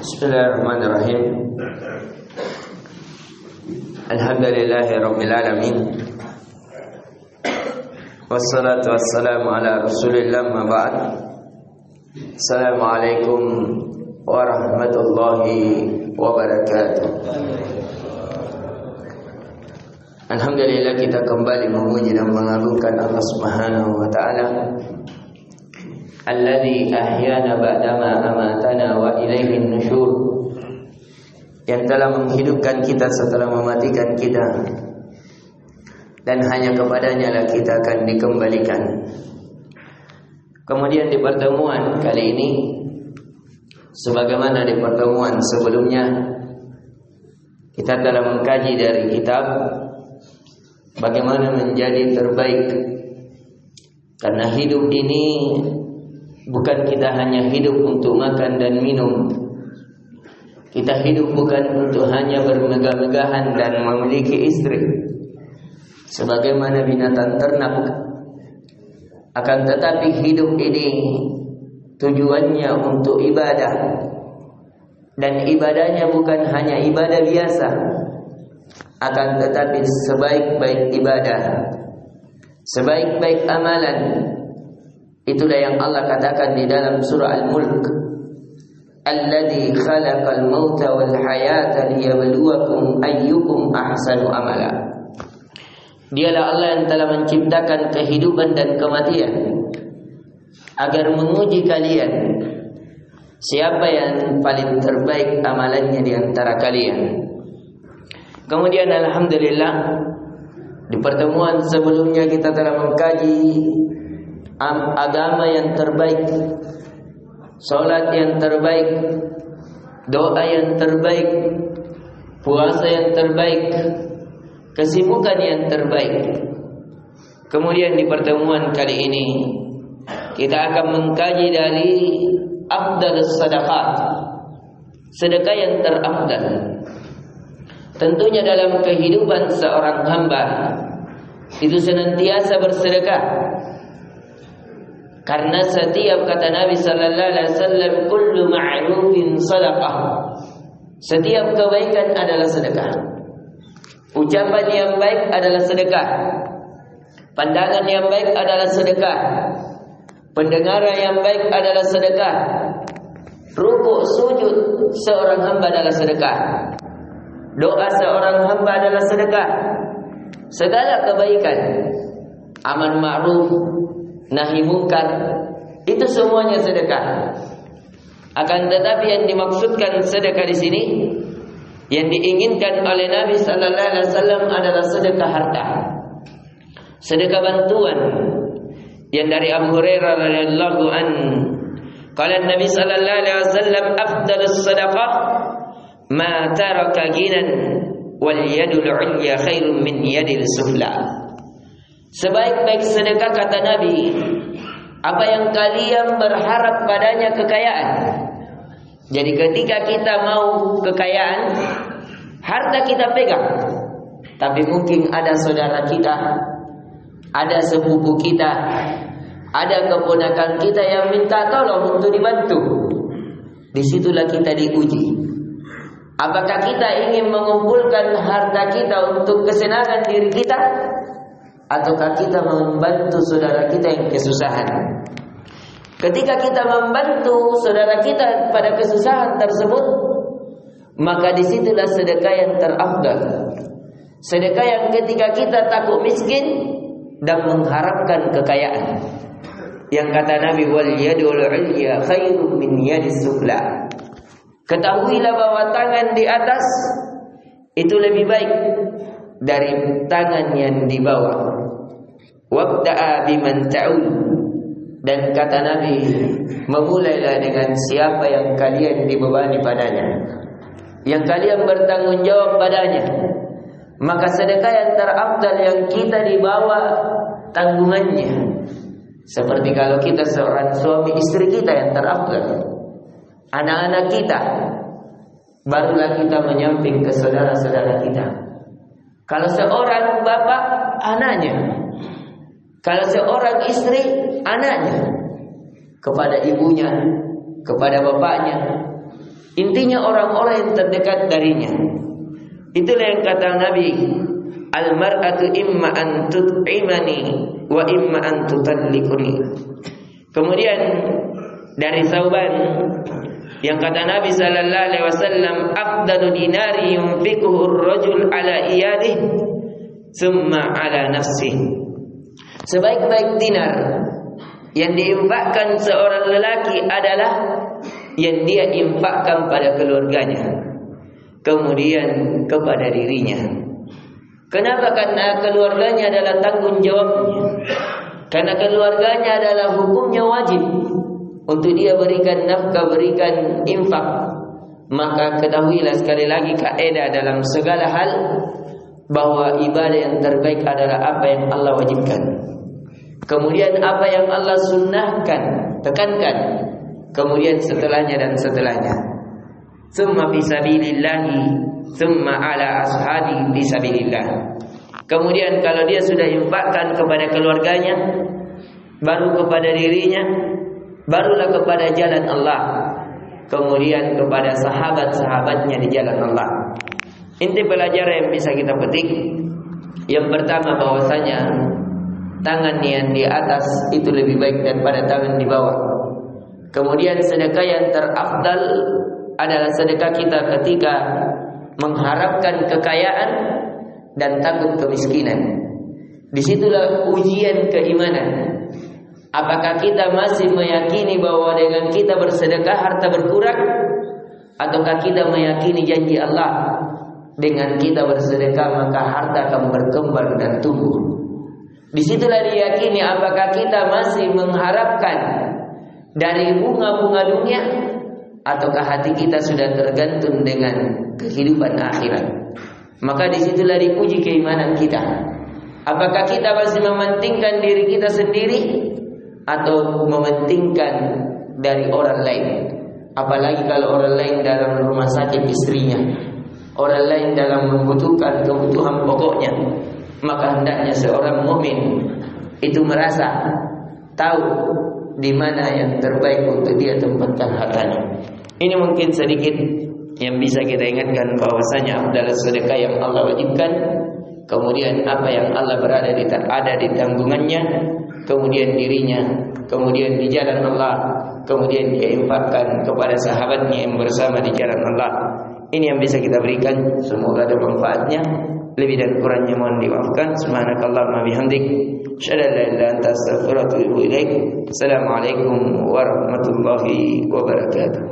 Bismillahirrahmanirrahim. Alhamdulillahirabbil alamin. Wassalatu wassalamu ala Rasulillah ma ba'd. Assalamualaikum warahmatullahi wabarakatuh. Alhamdulillah, kita kembali memuji dan mengagungkan Allah Subhanahu wa taala, alladzi ahyana ba'dama amatana wa ilaihin nusyur, yang telah menghidupkan kita setelah mematikan kita, dan hanya kepadanya lah kita akan dikembalikan. Kemudian di pertemuan kali ini, sebagaimana di pertemuan sebelumnya, kita telah mengkaji dari kitab bagaimana menjadi terbaik. Karena hidup ini bukan kita hanya hidup untuk makan dan minum. Kita hidup bukan untuk hanya bermegah-megahan dan memiliki istri sebagaimana binatang ternak. Akan tetapi hidup ini tujuannya untuk ibadah. Dan ibadahnya bukan hanya ibadah biasa, akan tetapi sebaik-baik ibadah, sebaik-baik amalan. Itulah yang Allah katakan di dalam surah Al-Mulk, alladzi khalaqal mauta wal hayata liyabluwakum ayyukum ahsanu amala. Dialah Allah yang telah menciptakan kehidupan dan kematian agar menguji kalian siapa yang paling terbaik amalannya di antara kalian. Kemudian alhamdulillah, di pertemuan sebelumnya kita telah mengkaji agama yang terbaik, salat yang terbaik, doa yang terbaik, puasa yang terbaik, kesibukan yang terbaik. Kemudian di pertemuan kali ini kita akan mengkaji dari afdalus sadaqat, sedekah yang terafdal. Tentunya dalam kehidupan seorang hamba itu senantiasa bersedekah. Karena setiap kata Nabi sallallahu alaihi wasallam, kullu ma'rufin sadaqah. Setiap kebaikan adalah sedekah. Ucapan yang baik adalah sedekah. Pandangan yang baik adalah sedekah. Pendengaran yang baik adalah sedekah. Rukuk sujud seorang hamba adalah sedekah. Doa seorang hamba adalah sedekah. Segala kebaikan, amar ma'ruf, nahi munkar, itu semuanya sedekah. Akan tetapi yang dimaksudkan sedekah di sini, yang diinginkan oleh Nabi sallallahu alaihi wasallam adalah sedekah harta, sedekah bantuan. Yang dari Abu Hurairah radhiyallahu an, qala Nabi sallallahu alaihi wasallam, afdalus sadaqah ma taraka ginan wal yadul ulya khairun min yadil sufla. Sebaik-baik sedekah, kata Nabi, apa yang kalian berharap padanya kekayaan. Jadi ketika kita mau kekayaan, harta kita pegang, tapi mungkin ada saudara kita, ada sepupu kita, ada keponakan kita yang minta tolong untuk dibantu. Disitulah kita diuji. Apakah kita ingin mengumpulkan harta kita untuk kesenangan diri kita, ataukah kita membantu saudara kita yang kesusahan? Ketika kita membantu saudara kita pada kesusahan tersebut, maka disitulah sedekah yang terafdal. Sedekah yang ketika kita takut miskin dan mengharapkan kekayaan. Yang kata Nabi, wal yadul ulya khairun min yadis sufla. Ketahuilah bahwa tangan di atas itu lebih baik dari tangan yang di bawah. Wabda'a biman ta'ul. Dan kata Nabi, memulailah dengan siapa yang kalian dibebani padanya, yang kalian bertanggung jawab padanya. Maka sedekah yang terafdal yang kita dibawa tanggungannya. Seperti kalau kita seorang suami, istri kita yang terafdal, anak-anak kita, barulah kita menyamping ke saudara-saudara kita. Kalau seorang bapak, anaknya. Kalau seorang istri, anaknya. Kepada ibunya, kepada bapaknya. Intinya orang-orang yang terdekat darinya. Itulah yang kata Nabi, al-mar'atu imma an tut'imani wa imma an tutallikuni. Kemudian dari Sauban yang kata Nabi sallallahu alaihi wasallam, afdalu dinari yunfiquhu ar-rajul ala iyadihi thumma ala nafsihi. Sebaik-baik dinar yang diinfakkan seorang lelaki adalah yang dia infakkan pada keluarganya, kemudian kepada dirinya. Kenapa? Karena keluarganya adalah tanggung jawabnya. Karena keluarganya adalah hukumnya wajib untuk dia berikan nafkah, berikan infak. Maka ketahuilah sekali lagi kaidah dalam segala hal bahwa ibadah yang terbaik adalah apa yang Allah wajibkan. Kemudian apa yang Allah sunnahkan, tekankan. Kemudian setelahnya dan setelahnya. Tsumma fisabilillahi, tsumma ala ashabi fisabilillah. Kemudian kalau dia sudah infakkan kepada keluarganya, baru kepada dirinya, barulah kepada jalan Allah, kemudian kepada sahabat-sahabatnya di jalan Allah. Inti pelajaran yang bisa kita petik, yang pertama bahwasanya tangan yang di atas itu lebih baik daripada tangan di bawah. Kemudian sedekah yang terafdal adalah sedekah kita ketika mengharapkan kekayaan dan takut kemiskinan. Disitulah ujian keimanan. Apakah kita masih meyakini bahwa dengan kita bersedekah harta berkurang, ataukah kita meyakini janji Allah dengan kita bersedekah maka harta akan berkembang dan tumbuh. Disitulah diyakini apakah kita masih mengharapkan dari bunga-bunga dunia, ataukah hati kita sudah tergantung dengan kehidupan akhirat. Maka disitulah diuji keimanan kita. Apakah kita masih mementingkan diri kita sendiri atau mementingkan dari orang lain? Apalagi kalau orang lain dalam rumah sakit istrinya, orang lain dalam membutuhkan kebutuhan pokoknya. Maka hendaknya seorang mukmin itu merasa tahu di mana yang terbaik untuk dia tempatkan hartanya. Ini mungkin sedikit yang bisa kita ingatkan bahwasanya adalah sedekah yang Allah wajibkan. Kemudian apa yang Allah ada di tanggungannya, kemudian dirinya, kemudian di jalan Allah, kemudian dia infakkan kepada sahabatnya yang bersama di jalan Allah. Ini yang bisa kita berikan. Semoga ada manfaatnya. Lebih dan kurangnya mohon dimaafkan. Subhanakallahumma bihamdik, asyhadu an la ilaha illa anta, astaghfiruka wa atubu ilaik. Assalamualaikum warahmatullahi wabarakatuh.